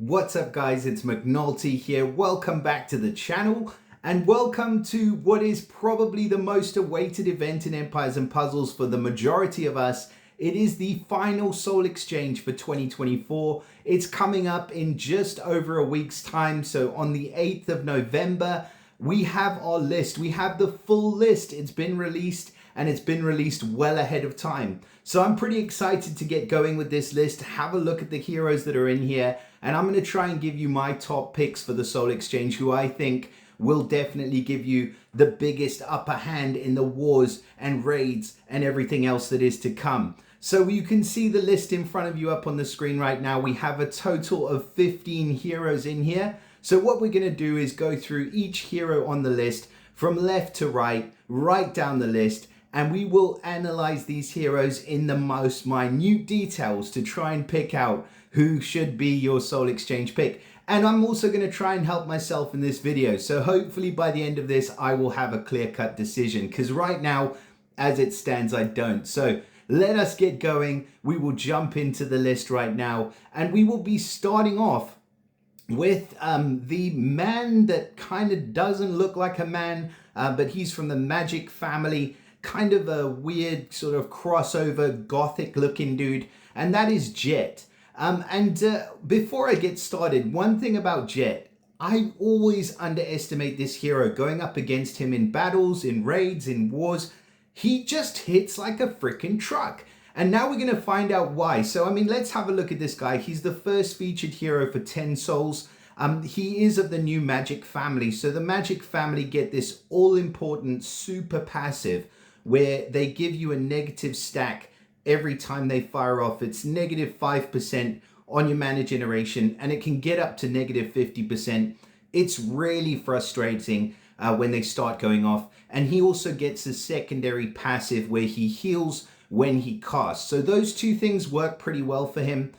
What's up guys, it's McNulty here. Welcome back to the channel and welcome to what is probably the most awaited event in Empires and Puzzles for the majority of us. It is the final Soul Exchange for 2024. It's coming up in just over a week's time. So on the 8th of November, we have our list. We have the full list. It's been released and it's been released well ahead of time. So I'm pretty excited to get going with this list, have a look at the heroes that are in here, and I'm going to try and give you my top picks for the Soul Exchange, who I think will definitely give you the biggest upper hand in the wars and raids and everything else that is to come. So you can see the list in front of you up on the screen right now. We have a total of 15 heroes in here. So what we're going to do is go through each hero on the list from left to right down the list, and we will analyze these heroes in the most minute details to try and pick out who should be your Soul Exchange pick. And I'm also going to try and help myself in this video. So hopefully by the end of this, I will have a clear-cut decision, because right now, as it stands, I don't. So let us get going. We will jump into the list right now, and we will be starting off with the man that kind of doesn't look like a man, but he's from the magic family. Kind of a weird sort of crossover gothic looking dude, and that is Jett. Before I get started, one thing about Jett, I always underestimate this hero. Going up against him in battles, in raids, in wars, he just hits like a freaking truck. And now we're going to find out why. So, I mean, let's have a look at this guy. He's the first featured hero for 10 souls. He is of the new magic family. So the magic family get this all-important super passive where they give you a negative stack every time they fire off. It's negative 5% on your mana generation, and it can get up to negative 50%. It's really frustrating when they start going off. And he also gets a secondary passive where he heals when he casts. So those two things work pretty well for him.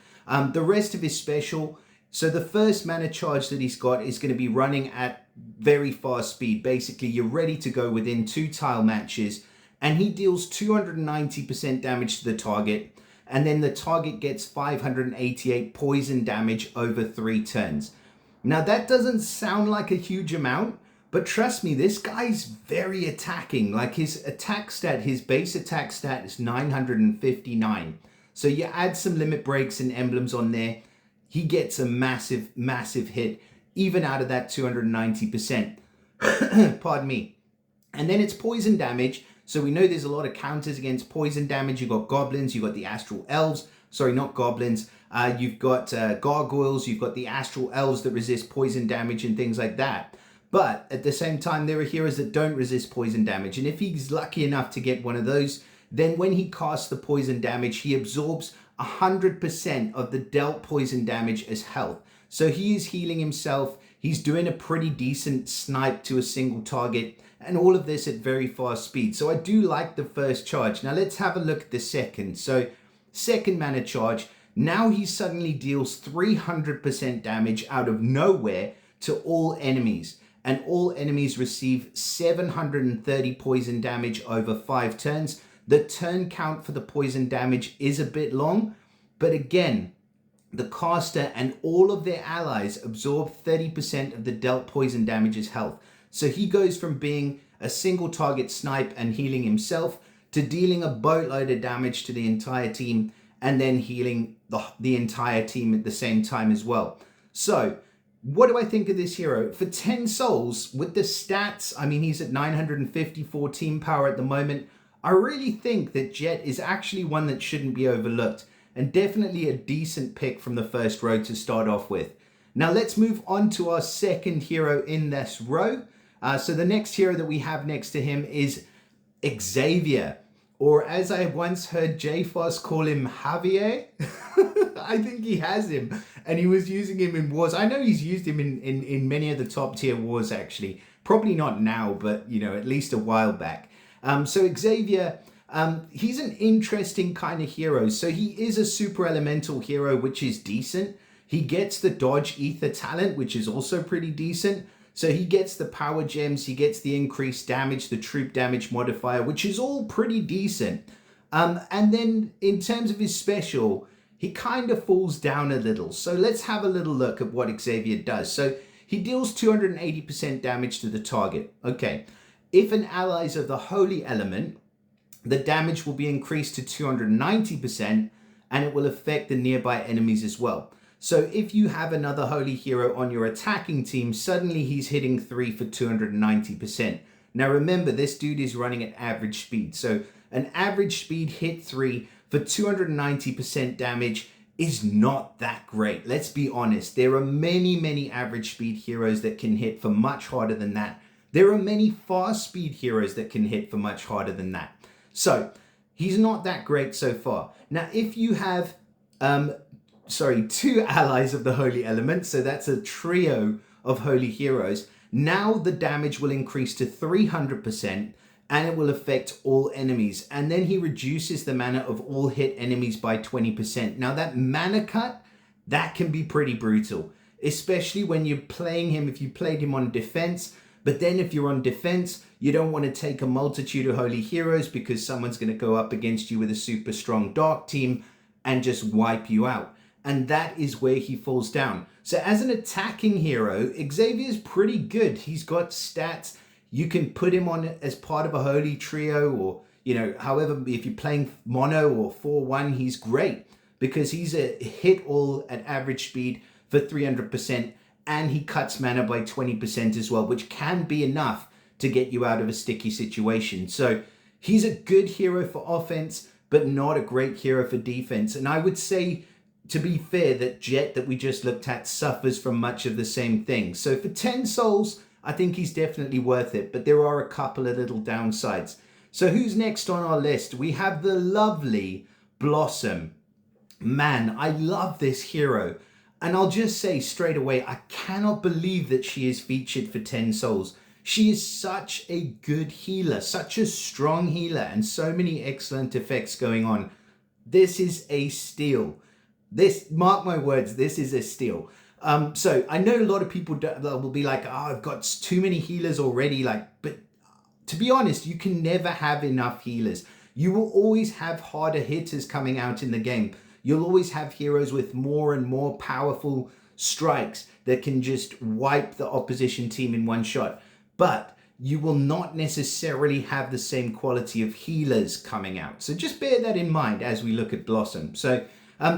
The rest of his special, so the first mana charge that he's got is going to be running at very fast speed. Basically, you're ready to go within 2 tile matches. And he deals 290% damage to the target, and then the target gets 588 poison damage over 3 turns. Now that doesn't sound like a huge amount, but trust me, this guy's very attacking. Like his attack stat, his base attack stat is 959. So you add some limit breaks and emblems on there, he gets a massive, massive hit, even out of that 290%. Pardon me. And then it's poison damage. So we know there's a lot of counters against poison damage. You've got goblins, you've got the astral elves. Sorry, not goblins. You've got gargoyles, you've got the astral elves that resist poison damage and things like that. But at the same time, there are heroes that don't resist poison damage. And if he's lucky enough to get one of those, then when he casts the poison damage, he absorbs 100% of the dealt poison damage as health. So he is healing himself. He's doing a pretty decent snipe to a single target, and all of this at very fast speed. So I do like the first charge. Now let's have a look at the second. So second mana charge, now he suddenly deals 300% damage out of nowhere to all enemies. And all enemies receive 730 poison damage over 5 turns. The turn count for the poison damage is a bit long, but again, the caster and all of their allies absorb 30% of the dealt poison damage as health. So he goes from being a single target snipe and healing himself to dealing a boatload of damage to the entire team and then healing the entire team at the same time as well. So what do I think of this hero? For 10 souls with the stats, I mean, he's at 954 team power at the moment. I really think that Jett is actually one that shouldn't be overlooked, and definitely a decent pick from the first row to start off with. Now let's move on to our second hero in this row. So the next hero that we have next to him is Xavier, or as I once heard JFOS call him, Javier. I think he has him, and he was using him in wars. I know he's used him in many of the top tier wars actually. Probably not now, but you know, at least a while back. So Xavier, he's an interesting kind of hero. So he is a super elemental hero, which is decent. He gets the dodge ether talent, which is also pretty decent. So he gets the power gems, he gets the increased damage, the troop damage modifier, which is all pretty decent. And then in terms of his special, he kind of falls down a little. So let's have a little look at what Xavier does. So he deals 280% damage to the target. Okay, if an ally is of the holy element, the damage will be increased to 290% and it will affect the nearby enemies as well. So if you have another holy hero on your attacking team, suddenly he's hitting 3 for 290%. Now remember, this dude is running at average speed. So an average speed hit 3 for 290% damage is not that great. Let's be honest. There are many average speed heroes that can hit for much harder than that. There are many fast speed heroes that can hit for much harder than that. So he's not that great so far. Now, if you have, 2 allies of the holy element, so that's a trio of holy heroes, now the damage will increase to 300% and it will affect all enemies. And then he reduces the mana of all hit enemies by 20%. Now that mana cut, that can be pretty brutal, especially when you're playing him, if you played him on defense. But then if you're on defense, you don't want to take a multitude of holy heroes because someone's going to go up against you with a super strong dark team and just wipe you out. And that is where he falls down. So as an attacking hero, Xavier's pretty good. He's got stats. You can put him on as part of a holy trio, or, you know, however, if you're playing mono or 4-1, he's great because he's a hit all at average speed for 300%. And he cuts mana by 20% as well, which can be enough to get you out of a sticky situation. So he's a good hero for offense, but not a great hero for defense. And I would say, to be fair, that Jett that we just looked at suffers from much of the same thing. So for 10 souls, I think he's definitely worth it, but there are a couple of little downsides. So who's next on our list? We have the lovely Blossom. Man, I love this hero. And I'll just say straight away, I cannot believe that she is featured for 10 souls. She is such a good healer, such a strong healer, and so many excellent effects going on. This is a steal. This, mark my words, this is a steal. So I know a lot of people will be like, oh, I've got too many healers already. But to be honest, you can never have enough healers. You will always have harder hitters coming out in the game. You'll always have heroes with more and more powerful strikes that can just wipe the opposition team in one shot. But you will not necessarily have the same quality of healers coming out. So just bear that in mind as we look at Blossom. So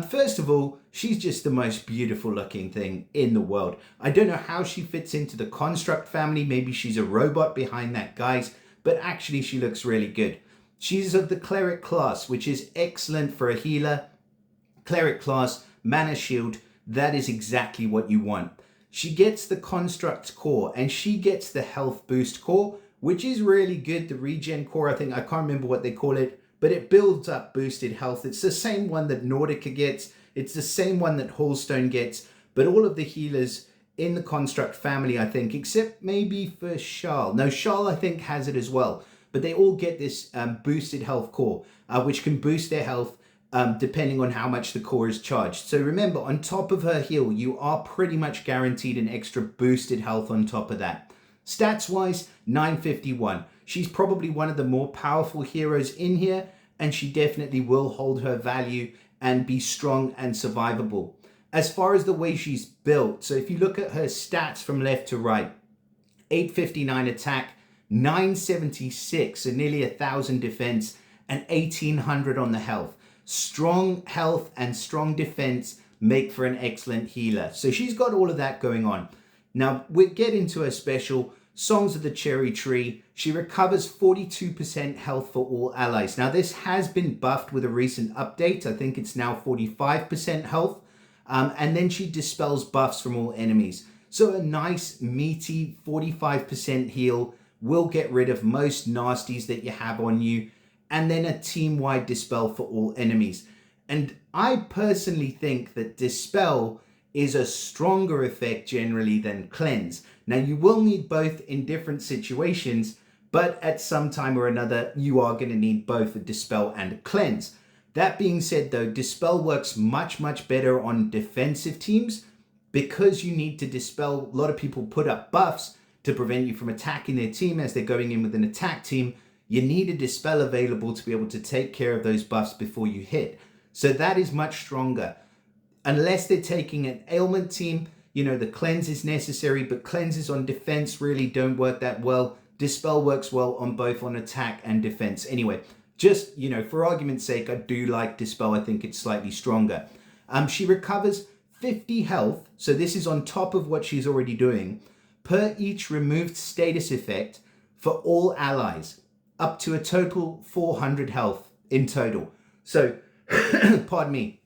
first of all, she's just the most beautiful looking thing in the world. I don't know how she fits into the Construct family. Maybe she's a robot behind that, guys. But actually, she looks really good. She's of the Cleric class, which is excellent for a healer. Cleric class, mana shield, that is exactly what you want. She gets the Construct core and she gets the health boost core, which is really good. The regen core, I can't remember what they call it, but it builds up boosted health. It's the same one that Nordica gets. It's the same one that Hallstone gets, but all of the healers in the Construct family, I think, except maybe for Charles. No, Charles, I think, has it as well, but they all get this boosted health core, which can boost their health depending on how much the core is charged. So remember, on top of her heal, you are pretty much guaranteed an extra boosted health on top of that. Stats wise, 951. She's probably one of the more powerful heroes in here, and she definitely will hold her value and be strong and survivable. As far as the way she's built, so if you look at her stats from left to right, 859 attack, 976, so nearly 1,000 defense, and 1,800 on the health. Strong health and strong defense make for an excellent healer. So she's got all of that going on. Now we get into her special, Songs of the Cherry Tree. She recovers 42% health for all allies. Now this has been buffed with a recent update. I think it's now 45% health. And then she dispels buffs from all enemies. So a nice meaty 45% heal will get rid of most nasties that you have on you. And then a team-wide dispel for all enemies. And I personally think that dispel is a stronger effect generally than cleanse. Now you will need both in different situations, but at some time or another, you are going to need both a dispel and a cleanse. That being said though, dispel works much better on defensive teams because you need to dispel. A lot of people put up buffs to prevent you from attacking their team as they're going in with an attack team. You need a dispel available to be able to take care of those buffs before you hit. So that is much stronger. Unless they're taking an ailment team, the cleanse is necessary, but cleanses on defense really don't work that well. Dispel works well on both on attack and defense. Anyway, just, for argument's sake, I do like Dispel. I think it's slightly stronger. She recovers 50 health, so this is on top of what she's already doing, per each removed status effect for all allies, up to a total 400 health in total. So, pardon me,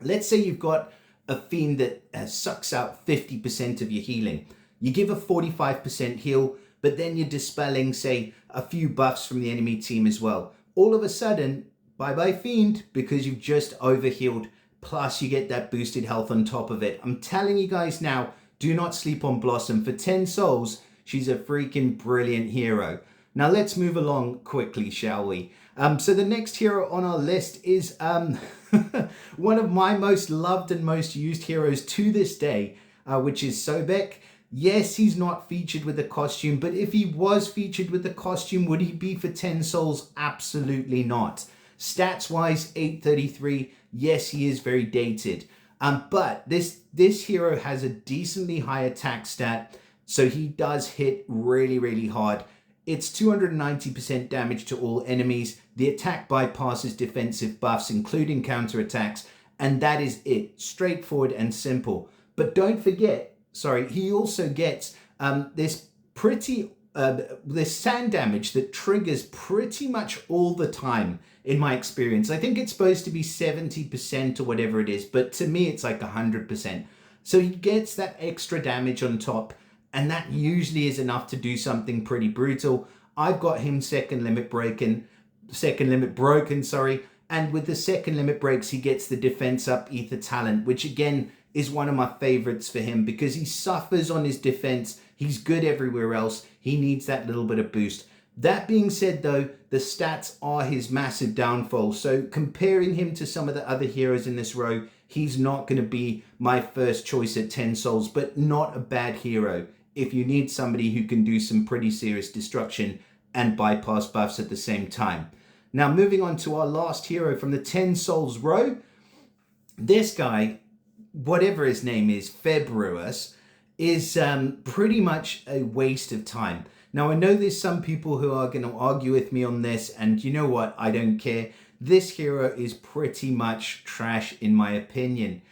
let's say you've got a fiend that sucks out 50% of your healing. You give a 45% heal, but then you're dispelling, say, a few buffs from the enemy team as well. All of a sudden, bye-bye fiend, because you've just overhealed, plus you get that boosted health on top of it. I'm telling you guys now, do not sleep on Blossom. For 10 souls, she's a freaking brilliant hero. Now let's move along quickly, shall we? So the next hero on our list is one of my most loved and most used heroes to this day, which is Sobec. Yes, he's not featured with the costume, but if he was featured with the costume, would he be for 10 souls? Absolutely not. Stats-wise, 833, yes, he is very dated. But this hero has a decently high attack stat, so he does hit really, really hard. It's 290% damage to all enemies. The attack bypasses defensive buffs, including counterattacks, and that is it. Straightforward and simple. But don't forget, he also gets this sand damage that triggers pretty much all the time in my experience. I think it's supposed to be 70% or whatever it is, but to me it's like 100%. So he gets that extra damage on top, and that usually is enough to do something pretty brutal. I've got him second limit broken, and with the second limit breaks, he gets the defense up ether talent, which again is one of my favorites for him because he suffers on his defense. He's good everywhere else. He needs that little bit of boost. That being said though, the stats are his massive downfall. So comparing him to some of the other heroes in this row, he's not going to be my first choice at 10 souls, but not a bad hero if you need somebody who can do some pretty serious destruction and bypass buffs at the same time. Now moving on to our last hero from the 10 souls row. This guy, whatever his name is, Feus, is pretty much a waste of time. Now I know there's some people who are going to argue with me on this, and you know what, I don't care. This hero is pretty much trash in my opinion.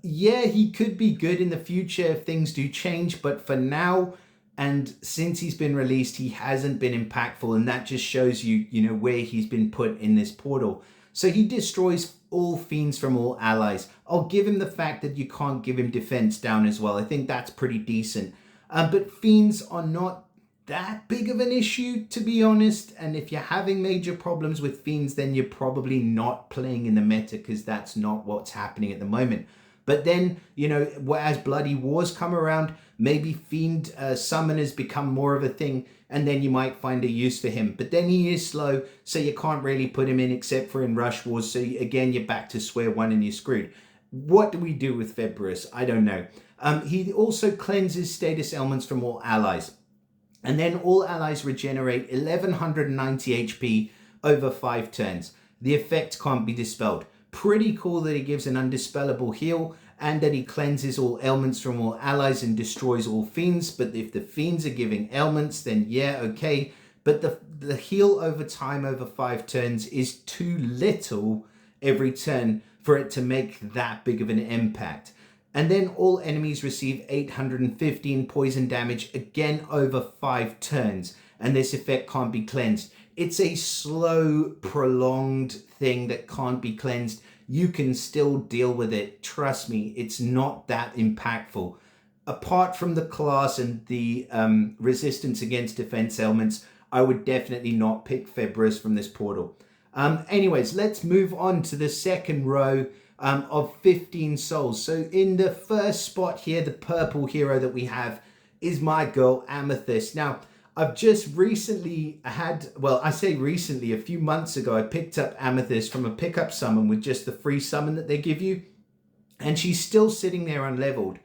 Yeah, he could be good in the future if things do change, but for now, and since he's been released, he hasn't been impactful, and that just shows you, where he's been put in this portal. So he destroys all fiends from all allies. I'll give him the fact that you can't give him defense down as well. I think that's pretty decent. But fiends are not that big of an issue, to be honest. And if you're having major problems with fiends, then you're probably not playing in the meta because that's not what's happening at the moment. But then, as Bloody Wars come around, maybe fiend summoners become more of a thing, and then you might find a use for him. But then he is slow, so you can't really put him in except for in Rush Wars. So again, you're back to square one and you're screwed. What do we do with Feus? I don't know. He also cleanses status elements from all allies. And then all allies regenerate 1190 HP over 5 turns. The effect can't be dispelled. Pretty cool that he gives an undispellable heal and that he cleanses all ailments from all allies and destroys all fiends. But if the fiends are giving ailments, then yeah, okay. But the heal over time over 5 turns is too little every turn for it to make that big of an impact. And then all enemies receive 815 poison damage, again over 5 turns. And this effect can't be cleansed. It's a slow, prolonged thing that can't be cleansed. You can still deal with it. Trust me, it's not that impactful. Apart from the class and the resistance against defense elements, I would definitely not pick Feus from this portal. Anyways, let's move on to the second row of 15 souls. So in the first spot here, the purple hero that we have is my girl Amethyst. Now, I've just recently I say recently, a few months ago, I picked up Amethyst from a pickup summon with just the free summon that they give you. And she's still sitting there unleveled.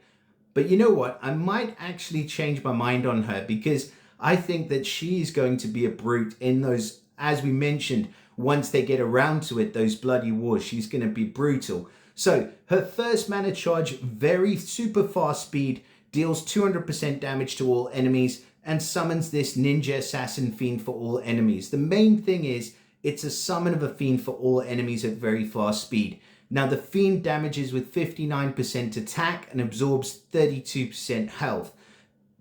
But you know what? I might actually change my mind on her because I think that she's going to be a brute in those, as we mentioned, once they get around to it, those bloody wars, she's going to be brutal. So her first mana charge, very super fast speed, deals 200% damage to all enemies, and summons this Ninja Assassin Fiend for all enemies. The main thing is, it's a summon of a Fiend for all enemies at very fast speed. Now the Fiend damages with 59% attack and absorbs 32% health.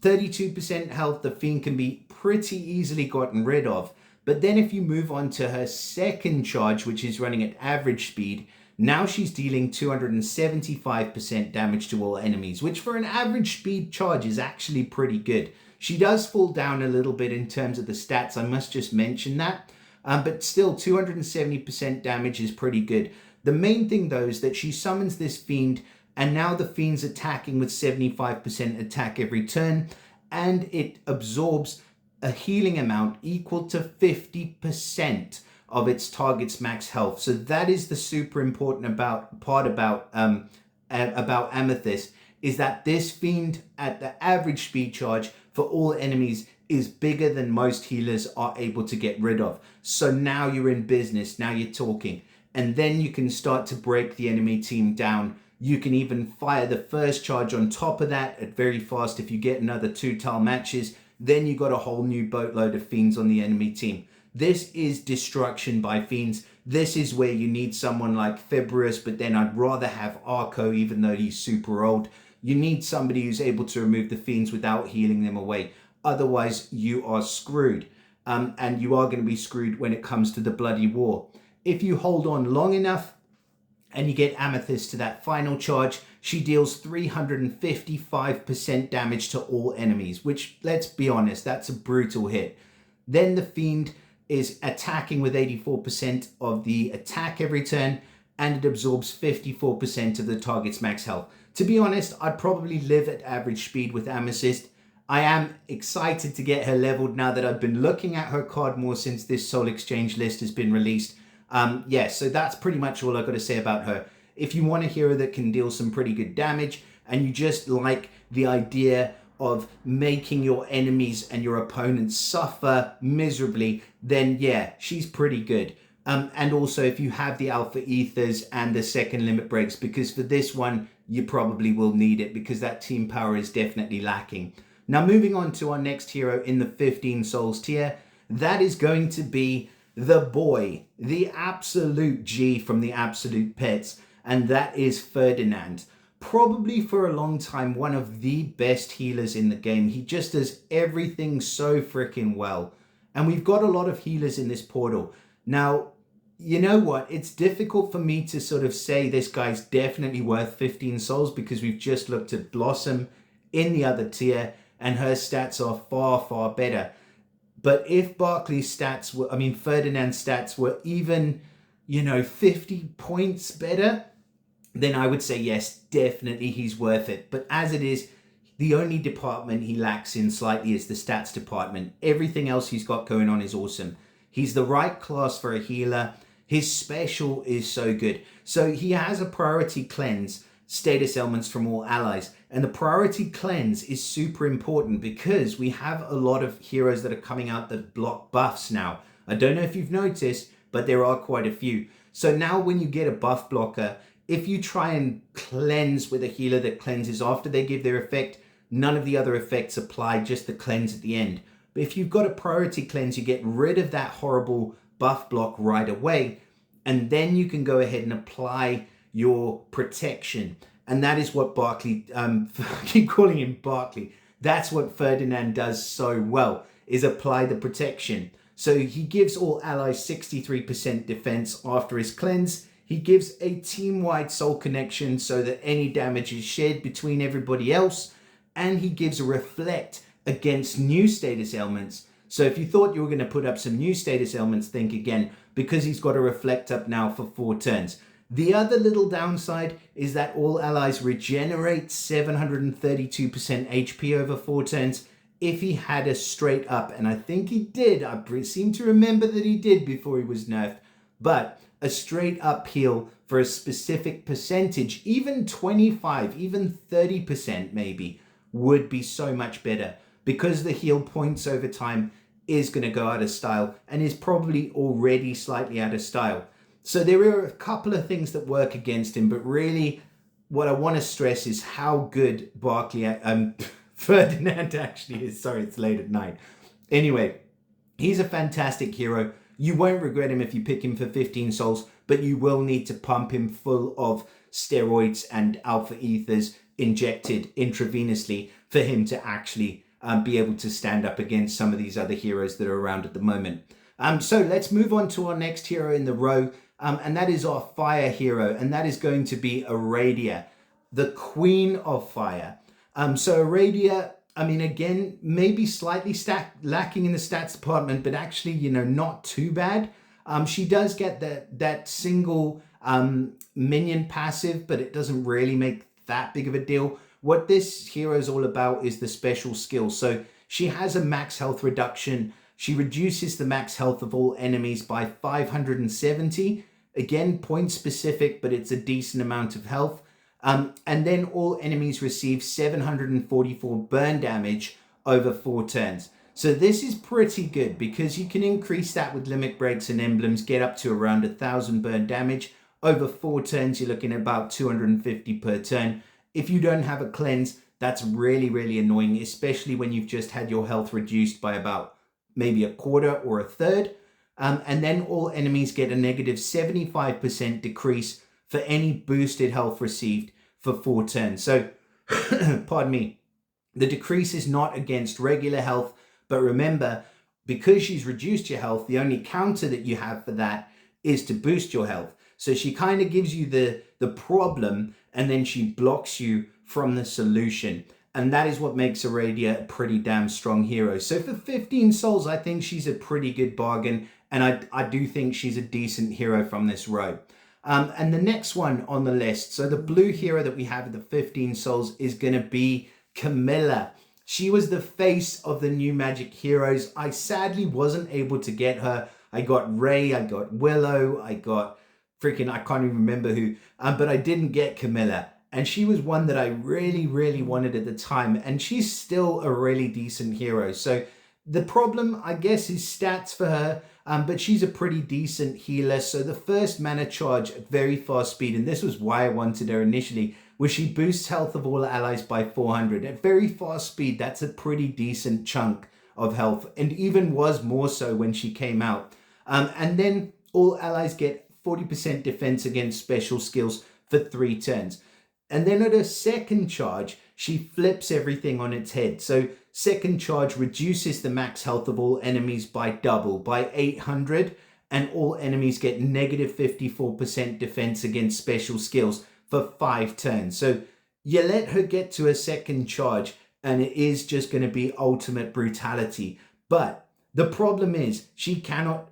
32% health, the Fiend can be pretty easily gotten rid of. But then if you move on to her second charge, which is running at average speed, now she's dealing 275% damage to all enemies, which for an average speed charge is actually pretty good. She does fall down a little bit in terms of the stats, I must just mention that. But still, 270% damage is pretty good. The main thing though is that she summons this Fiend, and now the Fiend's attacking with 75% attack every turn, and it absorbs a healing amount equal to 50% of its target's max health. So that is the super important part about Amethyst, is that this Fiend at the average speed charge for all enemies is bigger than most healers are able to get rid of. So now you're in business, now you're talking. And then you can start to break the enemy team down. You can even fire the first charge on top of that at very fast. If you get another 2-tile matches, then you got a whole new boatload of Fiends on the enemy team. This is destruction by Fiends. This is where you need someone like Feus, but then I'd rather have Arco, even though he's super old. You need somebody who's able to remove the Fiends without healing them away. Otherwise, you are screwed. And you are going to be screwed when it comes to the bloody war. If you hold on long enough and you get Amethyst to that final charge, she deals 355% damage to all enemies, which, let's be honest, that's a brutal hit. Then the Fiend is attacking with 84% of the attack every turn, and it absorbs 54% of the target's max health. To be honest, I'd probably live at average speed with Amethyst. I am excited to get her leveled now that I've been looking at her card more since this Soul Exchange list has been released. So that's pretty much all I've got to say about her. If you want a hero that can deal some pretty good damage, and you just like the idea of making your enemies and your opponents suffer miserably, then yeah, she's pretty good. And also if you have the Alpha Ethers and the second limit breaks, because for this one, you probably will need it because that team power is definitely lacking. Now moving on to our next hero in the 15 souls tier, that is going to be the boy, the absolute G from the Absolute Pets, and that is Ferdinand. Probably for a long time one of the best healers in the game. He just does everything so freaking well. And we've got a lot of healers in this portal. Now, you know what? It's difficult for me to sort of say this guy's definitely worth 15 souls because we've just looked at Blossom in the other tier and her stats are far, far better. But if Barclay's stats were, Ferdinand's stats were even, 50 points better, then I would say, yes, definitely he's worth it. But as it is, the only department he lacks in slightly is the stats department. Everything else he's got going on is awesome. He's the right class for a healer. His special is so good. So he has a priority cleanse, status elements from all allies. And the priority cleanse is super important because we have a lot of heroes that are coming out that block buffs now. I don't know if you've noticed, but there are quite a few. So now when you get a buff blocker, if you try and cleanse with a healer that cleanses after they give their effect, none of the other effects apply, just the cleanse at the end. But if you've got a priority cleanse, you get rid of that horrible buff block right away, and then you can go ahead and apply your protection. And that is what Barclay, I keep calling him Barclay. That's what Ferdinand does so well, is apply the protection. So he gives all allies 63% defense after his cleanse. He gives a team-wide soul connection so that any damage is shared between everybody else. And he gives a reflect against new status elements. So if you thought you were going to put up some new status elements, think again, because he's got a reflect up now for 4 turns. The other little downside is that all allies regenerate 732% HP over 4 turns if he had a straight up, and I think he did. I seem to remember that he did before he was nerfed, but a straight up heal for a specific percentage, even 25, even 30% maybe, would be so much better because the heal points over time is going to go out of style and is probably already slightly out of style. So there are a couple of things that work against him, but really what I want to stress is how good Ferdinand actually is. Sorry, it's late at night. Anyway, he's a fantastic hero. You won't regret him if you pick him for 15 souls, but you will need to pump him full of steroids and alpha ethers injected intravenously for him to actually be able to stand up against some of these other heroes that are around at the moment. So let's move on to our next hero in the row, and that is our fire hero, and that is going to be Aradia, the Queen of Fire. So Aradia, I mean, again, maybe slightly lacking in the stats department, but actually, not too bad. She does get that single minion passive, but it doesn't really make that big of a deal. What this hero is all about is the special skill. So she has a max health reduction. She reduces the max health of all enemies by 570. Again, point specific, but it's a decent amount of health. And then all enemies receive 744 burn damage over 4 turns. So this is pretty good because you can increase that with limit breaks and emblems, get up to around 1,000 burn damage. Over 4 turns, you're looking at about 250 per turn. If you don't have a cleanse, that's really, really annoying, especially when you've just had your health reduced by about maybe a quarter or a third. And then all enemies get a negative 75% decrease for any boosted health received for 4 turns. So, pardon me, the decrease is not against regular health, but remember, because she's reduced your health, the only counter that you have for that is to boost your health. So she kind of gives you the problem, and then she blocks you from the solution. And that is what makes Aradia a pretty damn strong hero. So for 15 souls, I think she's a pretty good bargain. And I do think she's a decent hero from this row. And the next one on the list, so the blue hero that we have at the 15 souls is going to be Camila. She was the face of the new Magic Heroes. I sadly wasn't able to get her. I got Ray, I got Willow, I got freaking, I can't even remember who, but I didn't get Camila. And she was one that I really, really wanted at the time. And she's still a really decent hero. So the problem, I guess, is stats for her. But she's a pretty decent healer. So the first mana charge at very fast speed, and this was why I wanted her initially, was she boosts health of all allies by 400. At very fast speed, that's a pretty decent chunk of health, and even was more so when she came out. And then all allies get 40% defense against special skills for 3 turns. And then at a second charge, she flips everything on its head. So second charge reduces the max health of all enemies by double, by 800, and all enemies get negative 54% defense against special skills for 5 turns. So you let her get to a second charge, and it is just going to be ultimate brutality. But the problem is she cannot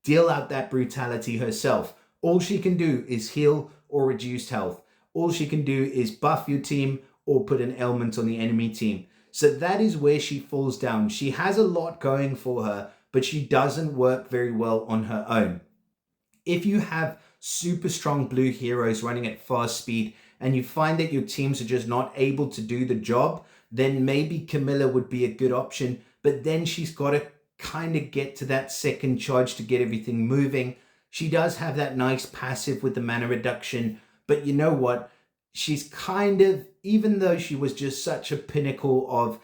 deal out that brutality herself. All she can do is heal or reduce health. All she can do is buff your team or put an ailment on the enemy team. So that is where she falls down. She has a lot going for her, but she doesn't work very well on her own. If you have super strong blue heroes running at fast speed and you find that your teams are just not able to do the job, then maybe Camila would be a good option. But then she's got to kind of get to that second charge to get everything moving. She does have that nice passive with the mana reduction, but you know what? She's kind of, even though she was just such a pinnacle of,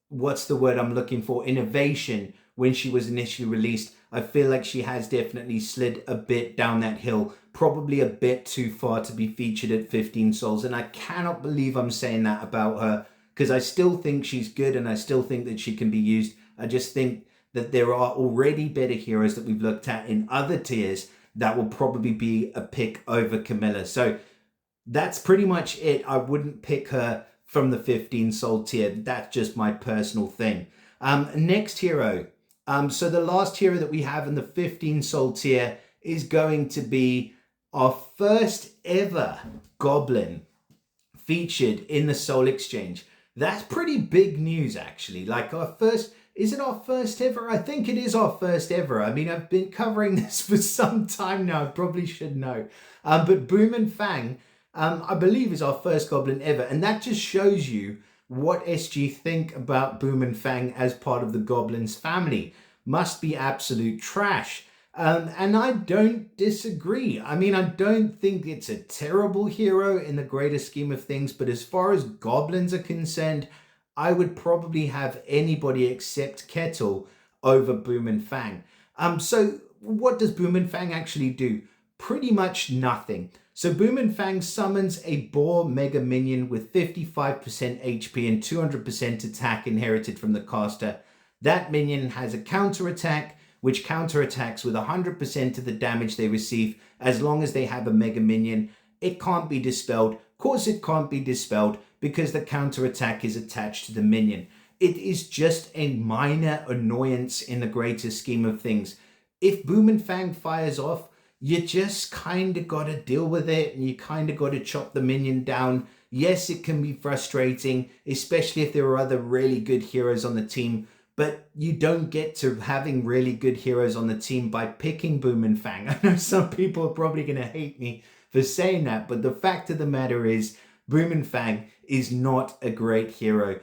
what's the word I'm looking for, innovation when she was initially released, I feel like she has definitely slid a bit down that hill, probably a bit too far to be featured at 15 souls. And I cannot believe I'm saying that about her, because I still think she's good and I still think that she can be used. I just think that there are already better heroes that we've looked at in other tiers that will probably be a pick over Camila. So that's pretty much it. I wouldn't pick her from the 15 soul tier. That's just my personal thing. Next hero. So the last hero that we have in the 15 soul tier is going to be our first ever goblin featured in the Soul Exchange. That's pretty big news, actually. Like our first, is it our first ever? I think it is our first ever. I mean, I've been covering this for some time now. I probably should know. But Boom and Fang, I believe, is our first goblin ever. And that just shows you what SG think about Boom and Fang as part of the Goblins family. Must be absolute trash. And I don't disagree. I mean, I don't think it's a terrible hero in the greater scheme of things, but as far as goblins are concerned, I would probably have anybody except Kettle over Boom and Fang. So what does Boom and Fang actually do? Pretty much nothing. So Boom and Fang summons a boar mega minion with 55% HP and 200% attack inherited from the caster. That minion has a counter attack, which counterattacks with 100% of the damage they receive as long as they have a mega minion. It can't be dispelled. Of course it can't be dispelled because the counterattack is attached to the minion. It is just a minor annoyance in the greater scheme of things. If Boom and Fang fires off, you just kind of got to deal with it and you kind of got to chop the minion down. Yes, it can be frustrating, especially if there are other really good heroes on the team, but you don't get to having really good heroes on the team by picking Boom and Fang. I know some people are probably going to hate me for saying that, but the fact of the matter is Boom and Fang is not a great hero.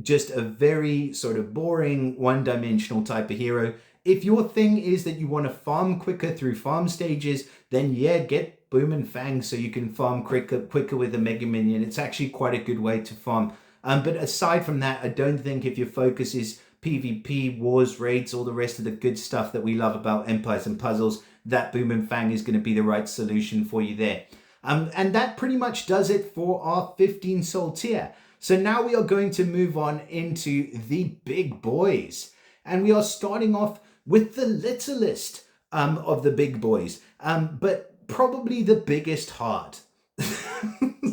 Just a very sort of boring, one-dimensional type of hero. If your thing is that you want to farm quicker through farm stages, then yeah, get Boom and Fang so you can farm quicker with a Mega Minion. It's actually quite a good way to farm. But aside from that, I don't think if your focus is PvP, wars, raids, all the rest of the good stuff that we love about Empires and Puzzles, that Boom and Fang is going to be the right solution for you there. And that pretty much does it for our 15 soul tier. So now we are going to move on into the big boys. And we are starting off with the littlest of the big boys, but probably the biggest heart.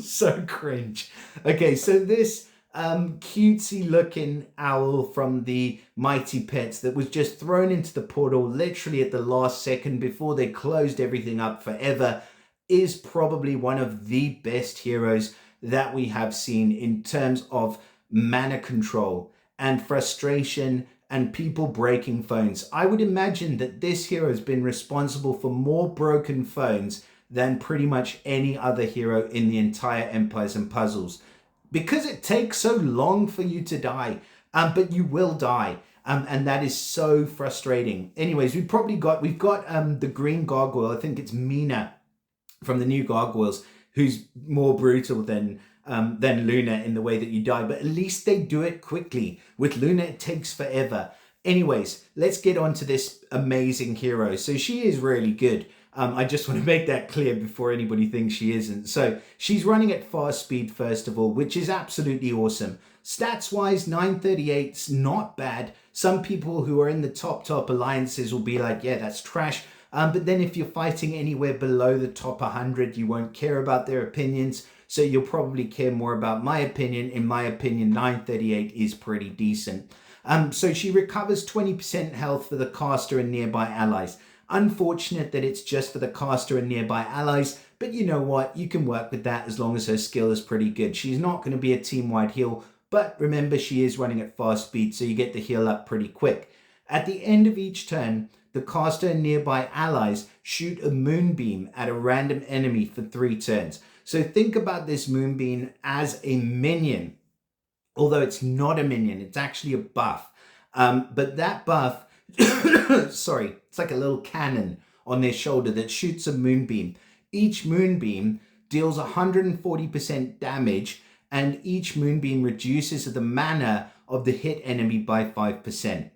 So cringe. Okay, so this cutesy looking owl from the Mighty Pets that was just thrown into the portal literally at the last second before they closed everything up forever is probably one of the best heroes that we have seen in terms of mana control and frustration and people breaking phones. I would imagine that this hero has been responsible for more broken phones than pretty much any other hero in the entire Empires and Puzzles. Because it takes so long for you to die, but you will die. And that is so frustrating. Anyways, we've got the green gargoyle. I think it's Mina from the new gargoyles, who's more brutal than Luna in the way that you die. But at least they do it quickly. With Luna, it takes forever. Anyways, let's get on to this amazing hero. So she is really good. I just want to make that clear before anybody thinks she isn't. So she's running at fast speed, first of all, which is absolutely awesome. Stats-wise, 938's not bad. Some people who are in the top alliances will be like, yeah, that's trash. But then if you're fighting anywhere below the top 100, you won't care about their opinions. So you'll probably care more about my opinion. In my opinion, 938 is pretty decent. So she recovers 20% health for the caster and nearby allies. Unfortunate that it's just for the caster and nearby allies, but you know what? You can work with that as long as her skill is pretty good. She's not going to be a team-wide heal, but remember she is running at fast speed, so you get the heal up pretty quick. At the end of each turn, the caster and nearby allies shoot a moonbeam at a random enemy for 3 turns. So think about this moonbeam as a minion, although it's not a minion, it's actually a buff. But that buff, sorry, it's like a little cannon on their shoulder that shoots a moonbeam. Each moonbeam deals 140% damage, and each moonbeam reduces the mana of the hit enemy by 5%.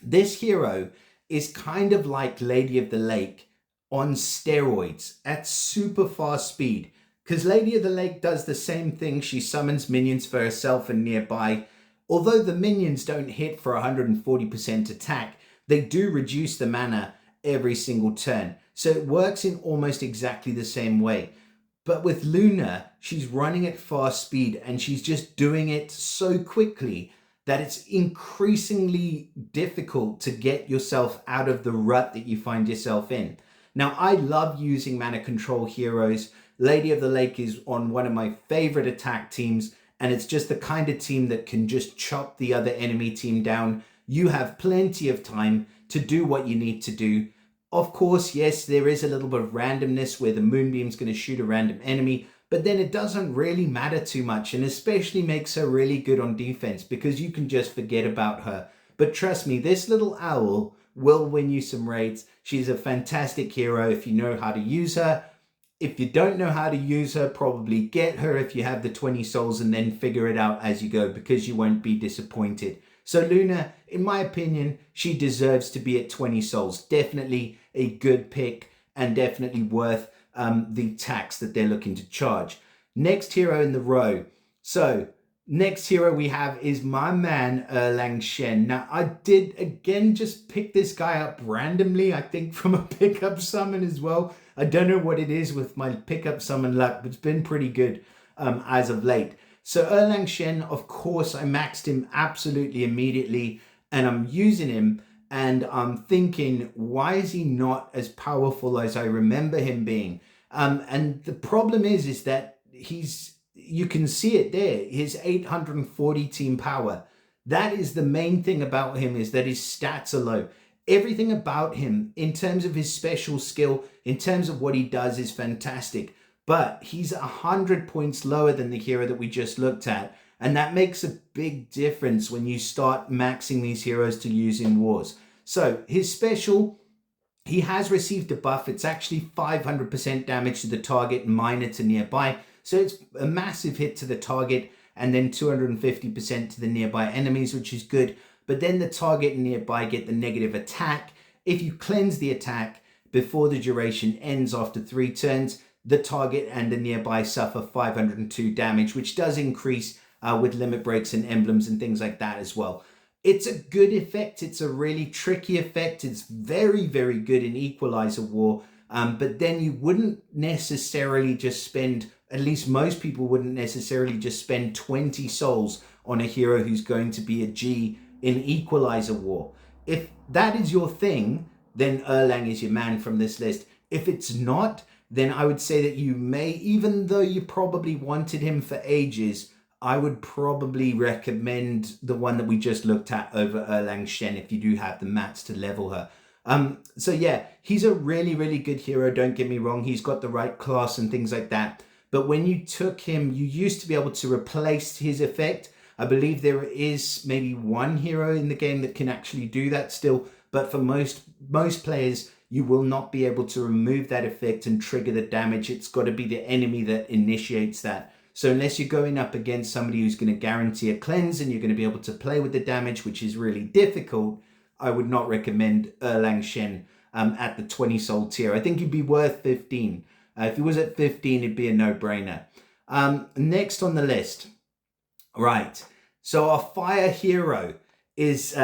This hero is kind of like Lady of the Lake on steroids at super fast speed, because Lady of the Lake does the same thing. She summons minions for herself and nearby. Although the minions don't hit for 140% attack, they do reduce the mana every single turn. So it works in almost exactly the same way. But with Luna, she's running at fast speed and she's just doing it so quickly that it's increasingly difficult to get yourself out of the rut that you find yourself in. Now, I love using mana control heroes. Lady of the Lake is on one of my favorite attack teams, and it's just the kind of team that can just chop the other enemy team down. You have plenty of time to do what you need to do. Of course, yes, there is a little bit of randomness where the moonbeam's going to shoot a random enemy, but then it doesn't really matter too much, and especially makes her really good on defense because you can just forget about her. But trust me, this little owl will win you some raids. She's a fantastic hero if you know how to use her. If you don't know how to use her, probably get her if you have the 20 souls and then figure it out as you go, because you won't be disappointed. So Luna, in my opinion, she deserves to be at 20 souls. Definitely a good pick and definitely worth the tax that they're looking to charge. Next hero in the row. So next hero we have is my man Erlang Shen. Now I did again just pick this guy up randomly, I think from a pickup summon as well. I don't know what it is with my pickup summon luck, but it's been pretty good as of late. So Erlang Shen, of course, I maxed him absolutely immediately and I'm using him and I'm thinking, why is he not as powerful as I remember him being? And the problem is that you can see it there, his 840 team power. That is the main thing about him, is that his stats are low. Everything about him in terms of his special skill, in terms of what he does, is fantastic. But he's 100 points lower than the hero that we just looked at. And that makes a big difference when you start maxing these heroes to use in wars. So his special, he has received a buff. It's actually 500% damage to the target, minor to nearby. So it's a massive hit to the target and then 250% to the nearby enemies, which is good. But then the target and nearby get the negative attack. If you cleanse the attack before the duration ends after 3 turns, the target and the nearby suffer 502 damage, which does increase with limit breaks and emblems and things like that as well. It's a good effect. It's a really tricky effect. It's very, very good in Equalizer War. But then you wouldn't necessarily just spend, at least most people wouldn't necessarily just spend 20 souls on a hero who's going to be a G in Equalizer War. If that is your thing, then Erlang is your man from this list. If it's not, then I would say that you may, even though you probably wanted him for ages, I would probably recommend the one that we just looked at over Erlang Shen if you do have the mats to level her. So yeah, he's a really, really good hero. Don't get me wrong. He's got the right class and things like that. But when you took him, you used to be able to replace his effect. I believe there is maybe one hero in the game that can actually do that still. But for most players, you will not be able to remove that effect and trigger the damage. It's got to be the enemy that initiates that. So unless you're going up against somebody who's going to guarantee a cleanse and you're going to be able to play with the damage, which is really difficult, I would not recommend Erlang Shen at the 20 soul tier. I think he'd be worth 15. If he was at 15, it'd be a no-brainer. Next on the list. Right. So our fire hero is,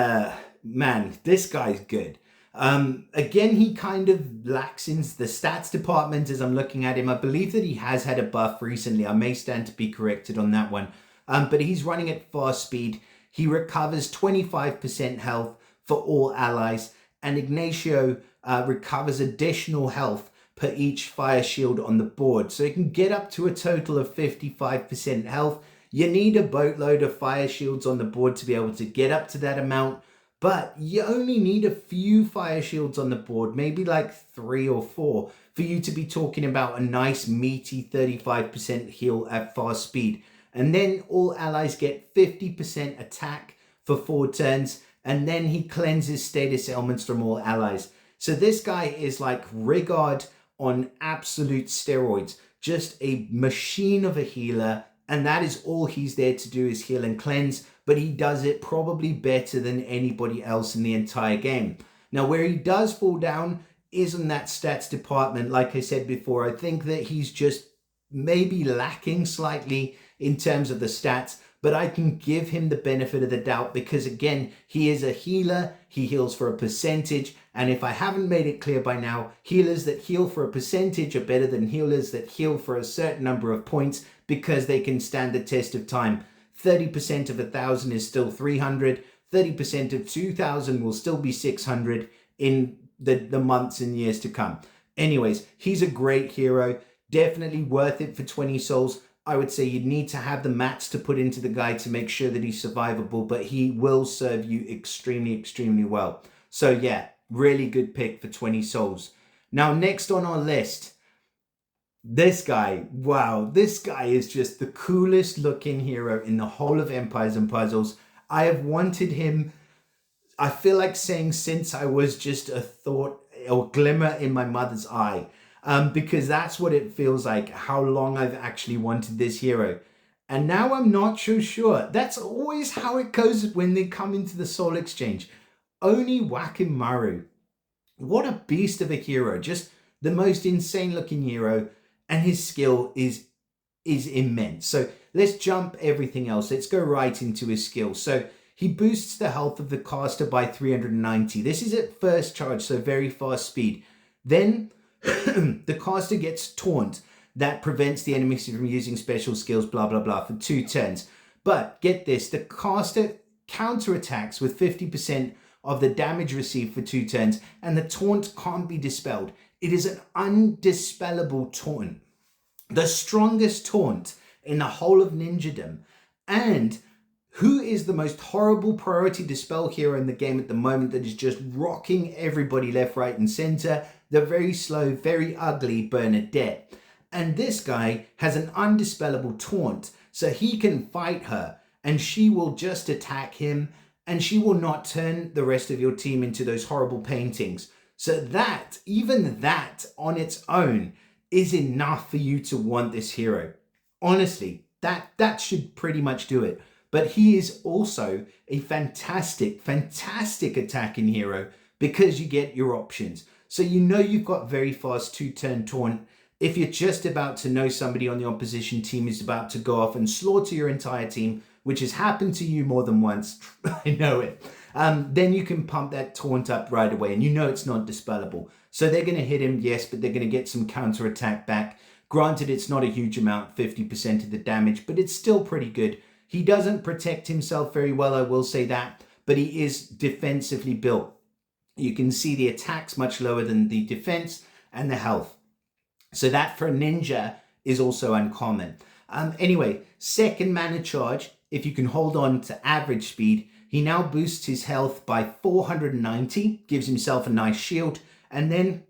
man, this guy's good. Again, he kind of lacks in the stats department as I'm looking at him. I believe that he has had a buff recently. I may stand to be corrected on that one. But he's running at fast speed. He recovers 25% health for all allies. And Ignacio recovers additional health per each fire shield on the board. So you can get up to a total of 55% health. You need a boatload of fire shields on the board to be able to get up to that amount. But you only need a few fire shields on the board, maybe like 3 or 4, for you to be talking about a nice meaty 35% heal at fast speed. And then all allies get 50% attack for 4 turns, and then he cleanses status elements from all allies. So this guy is like Rigard on absolute steroids, just a machine of a healer, and that is all he's there to do, is heal and cleanse. But he does it probably better than anybody else in the entire game. Now, where he does fall down is in that stats department. Like I said before, I think that he's just maybe lacking slightly in terms of the stats, but I can give him the benefit of the doubt because, again, he is a healer. He heals for a percentage. And if I haven't made it clear by now, healers that heal for a percentage are better than healers that heal for a certain number of points because they can stand the test of time. 30% of 1,000 is still 300. 30% of 2,000 will still be 600 in the months and years to come. Anyways, he's a great hero. Definitely worth it for 20 souls. I would say you'd need to have the mats to put into the guy to make sure that he's survivable, but he will serve you extremely, extremely well. So yeah, really good pick for 20 souls. Now, next on our list, This guy, wow, this guy is just the coolest looking hero in the whole of Empires and Puzzles. I have wanted him, I feel like saying, since I was just a thought or glimmer in my mother's eye, because that's what it feels like, how long I've actually wanted this hero. And now I'm not so sure. That's always how it goes when they come into the Soul Exchange. Only Wackin Maru. What a beast of a hero. Just the most insane looking hero. And his skill is immense. So let's jump everything else. Let's go right into his skill. So he boosts the health of the caster by 390. This is at first charge, so very fast speed. Then the caster gets taunt. That prevents the enemy from using special skills, blah, blah, blah, for 2 turns. But get this, the caster counterattacks with 50% of the damage received for 2 turns, and the taunt can't be dispelled. It is an undispellable taunt. The strongest taunt in the whole of ninjadom. And who is the most horrible priority dispel hero in the game at the moment that is just rocking everybody left, right, and center? The very slow, very ugly Bernadette. And this guy has an undispellable taunt, so he can fight her, and she will just attack him, and she will not turn the rest of your team into those horrible paintings. So that, even that on its own, is enough for you to want this hero. Honestly, that should pretty much do it. But he is also a fantastic, fantastic attacking hero because you get your options. So you know you've got very fast 2-turn taunt. If you're just about to know somebody on the opposition team is about to go off and slaughter your entire team, which has happened to you more than once, I know it, then you can pump that taunt up right away, and you know it's not dispellable. So they're going to hit him, yes, but they're going to get some counter attack back. Granted, it's not a huge amount, 50% of the damage, but it's still pretty good. He doesn't protect himself very well, I will say that, but he is defensively built. You can see the attacks much lower than the defense and the health. So that for a ninja is also uncommon. Anyway, second mana charge, if you can hold on to average speed, he now boosts his health by 490, gives himself a nice shield, and then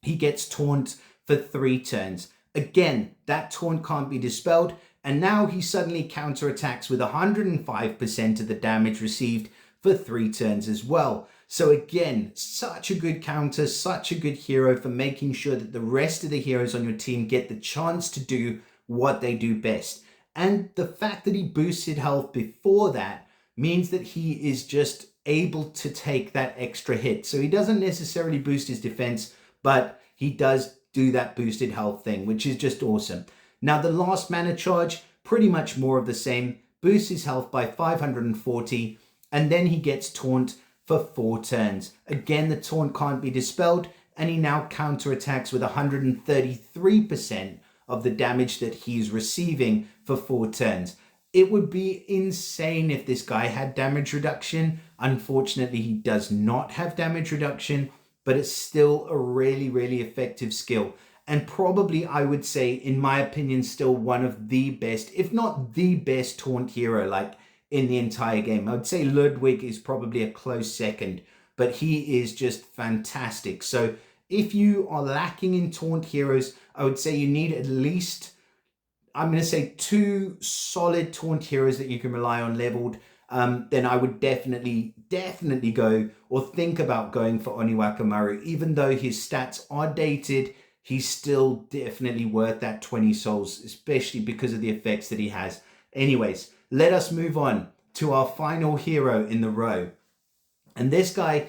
he gets taunt for 3 turns. Again, that taunt can't be dispelled, and now he suddenly counterattacks with 105% of the damage received for 3 turns as well. So again, such a good counter, such a good hero for making sure that the rest of the heroes on your team get the chance to do what they do best. And the fact that he boosted health before that means that he is just able to take that extra hit. So he doesn't necessarily boost his defense, but he does do that boosted health thing, which is just awesome. Now the last mana charge, pretty much more of the same, boosts his health by 540, and then he gets taunt for 4 turns. Again, the taunt can't be dispelled, and he now counterattacks with 133% of the damage that he's receiving for 4 turns. It would be insane if this guy had damage reduction. Unfortunately, he does not have damage reduction, but it's still a really, really effective skill. And probably, I would say, in my opinion, still one of the best, if not the best taunt hero, like in the entire game. I would say Ludwig is probably a close second, but he is just fantastic. So if you are lacking in taunt heroes, I would say you need at least, I'm going to say 2 solid taunt heroes that you can rely on leveled. Then I would definitely go or think about going for Wackin Maru. Even though his stats are dated, he's still definitely worth that 20 souls, especially because of the effects that he has. Anyways, let us move on to our final hero in the row. And this guy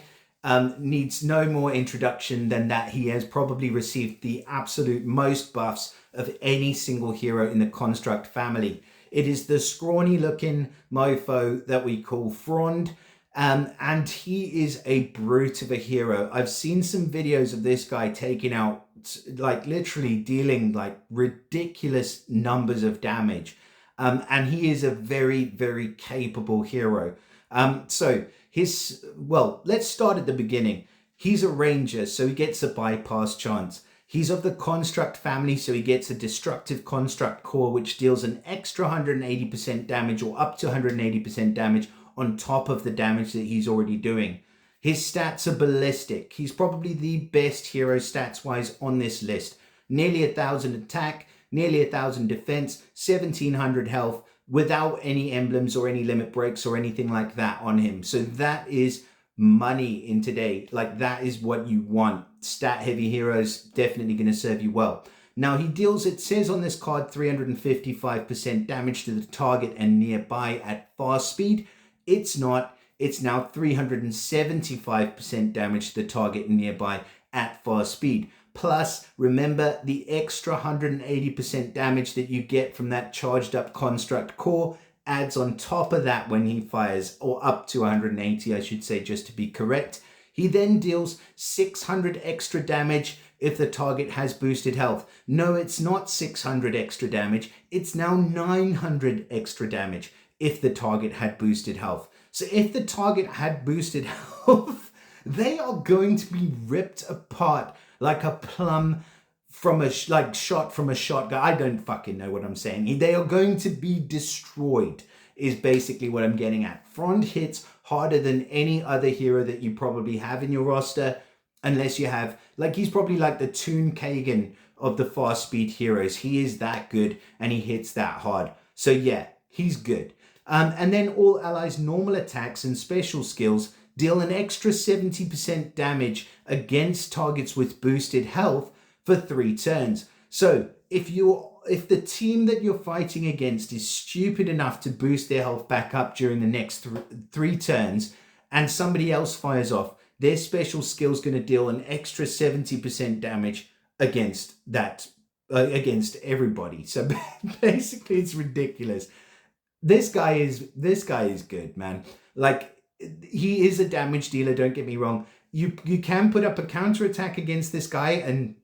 needs no more introduction than that he has probably received the absolute most buffs of any single hero in the Construct family. It is the scrawny looking mofo that we call Frond. And he is a brute of a hero. I've seen some videos of this guy taking out, like literally dealing like ridiculous numbers of damage. And he is a very, very capable hero. So let's start at the beginning. He's a ranger, so he gets a bypass chance. He's of the Construct family, so he gets a destructive Construct core, which deals an extra 180% damage or up to 180% damage on top of the damage that he's already doing. His stats are ballistic. He's probably the best hero stats-wise on this list. nearly 1,000 attack, nearly 1,000 defense, 1,700 health, without any emblems or any limit breaks or anything like that on him. So that is money in today. Like, that is what you want. Stat heavy heroes, definitely going to serve you well. Now he deals, it says on this card, 355% damage to the target and nearby at fast speed. It's not. It's now 375% damage to the target and nearby at fast speed. Plus, remember the extra 180% damage that you get from that charged up construct core adds on top of that when he fires, or up to 180, I should say, just to be correct. He then deals 600 extra damage if the target has boosted health. No, it's not 600 extra damage. It's now 900 extra damage if the target had boosted health. So if the target had boosted health, they are going to be ripped apart like a plum from a shot from a shotgun. I don't fucking know what I'm saying. They are going to be destroyed, is basically what I'm getting at. Frond hits harder than any other hero that you probably have in your roster, unless you have, like, he's probably like the Toon Kagan of the fast speed heroes. He is that good and he hits that hard. So yeah, he's good. And then all allies' normal attacks and special skills deal an extra 70% damage against targets with boosted health for 3 turns. So if the team that you're fighting against is stupid enough to boost their health back up during the next 3 turns, and somebody else fires off, their special skill is going to deal an extra 70% damage against that, against everybody. So basically, it's ridiculous. This guy is good, man. Like, he is a damage dealer, don't get me wrong. You can put up a counterattack against this guy and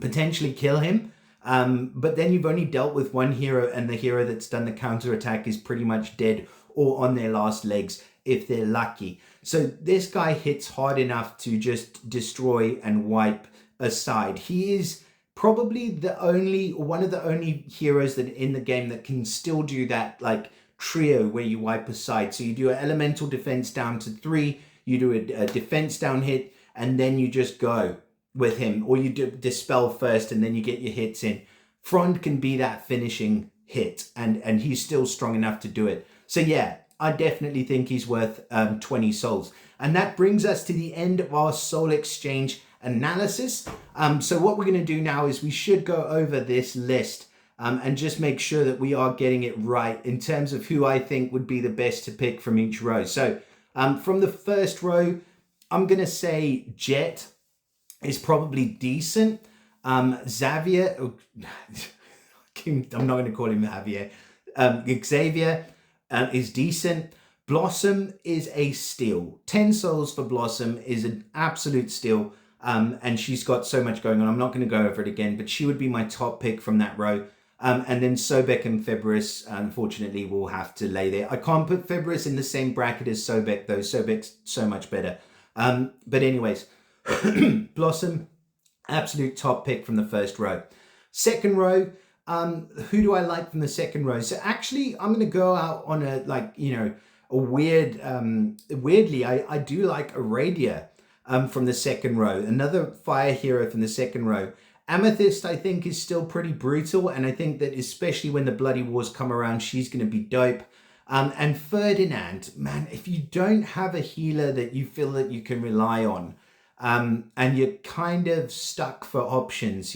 potentially kill him. But then you've only dealt with one hero, and the hero that's done the counterattack is pretty much dead or on their last legs if they're lucky. So this guy hits hard enough to just destroy and wipe aside. He is probably one of the only heroes that in the game that can still do that, like, trio where you wipe aside. So you do an elemental defense down to 3, you do a defense down hit, and then you just go with him, or you do dispel first and then you get your hits in. Frond can be that finishing hit, and he's still strong enough to do it. So yeah, I definitely think he's worth 20 souls. And that brings us to the end of our soul exchange analysis. So what we're going to do now is we should go over this list and just make sure that we are getting it right in terms of who I think would be the best to pick from each row. So from the first row, I'm going to say Jett is probably decent. Xavier, I'm not going to call him Javier. Xavier is decent. Blossom is a steal. 10 souls for Blossom is an absolute steal. And she's got so much going on. I'm not going to go over it again, but she would be my top pick from that row. And then Sobec and Febris, unfortunately, will have to lay there. I can't put Febris in the same bracket as Sobec, though. Sobec's so much better. But anyways, Blossom, absolute top pick from the first row. Second row, who do I like from the second row? So actually, I'm going to go out on a, weirdly, I do like Aradia from the second row. Another fire hero from the second row. Amethyst, I think, is still pretty brutal, and I think that especially when the Bloody Wars come around, she's going to be dope. And Ferdinand, man, if you don't have a healer that you feel that you can rely on, and you're kind of stuck for options,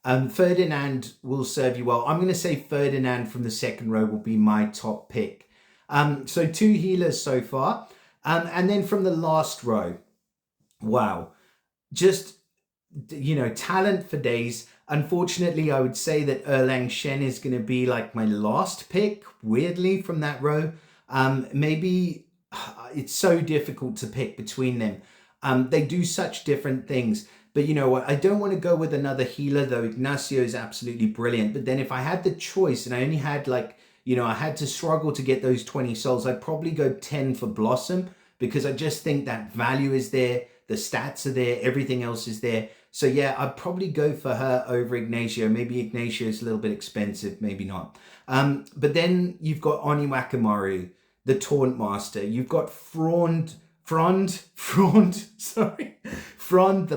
Ferdinand will serve you well. I'm going to say Ferdinand from the second row will be my top pick. So 2 healers so far. And then from the last row, wow, just, talent for days. Unfortunately, I would say that Erlang Shen is going to be like my last pick, weirdly, from that row. Maybe it's so difficult to pick between them. They do such different things. But you know what? I don't want to go with another healer, though. Ignacio is absolutely brilliant. But then if I had the choice and I only had I had to struggle to get those 20 souls, I'd probably go 10 for Blossom, because I just think that value is there. The stats are there. Everything else is there. So yeah, I'd probably go for her over Ignacio. Maybe Ignacio is a little bit expensive, maybe not. But then you've got Wackin Maru, the Taunt Master. You've got Frond, the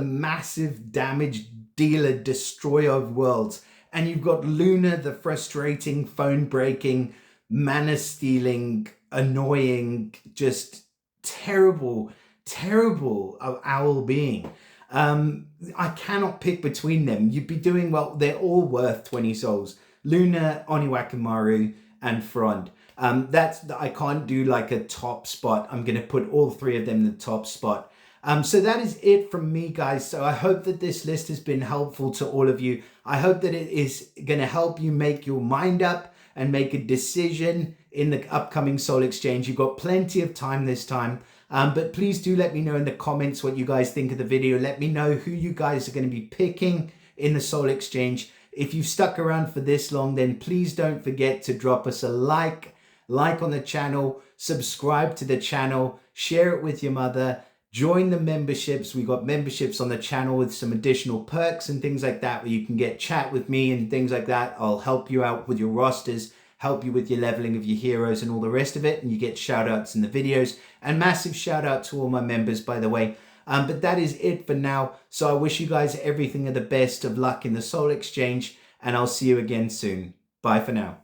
massive damage dealer, destroyer of worlds. And you've got Luna, the frustrating, phone breaking, mana stealing, annoying, just terrible owl being. I cannot pick between them. You'd be doing well. They're all worth 20 souls. Luna, Wackin Maru, and Frond. I can't do like a top spot. I'm going to put all three of them in the top spot. So that is it from me, guys. So I hope that this list has been helpful to all of you. I hope that it is going to help you make your mind up and make a decision in the upcoming Soul Exchange. You've got plenty of time this time. But please do let me know in the comments what you guys think of the video. Let me know who you guys are going to be picking in the Soul Exchange. If you've stuck around for this long, then please don't forget to drop us a like on the channel, subscribe to the channel, share it with your mother, join the memberships. We got memberships on the channel with some additional perks and things like that, where you can get chat with me and things like that. I'll help you out with your rosters, help you with your leveling of your heroes and all the rest of it, and you get shout outs in the videos. And massive shout out to all my members, by the way. But that is it for now. So I wish you guys everything of the best of luck in the Soul Exchange, and I'll see you again soon. Bye for now.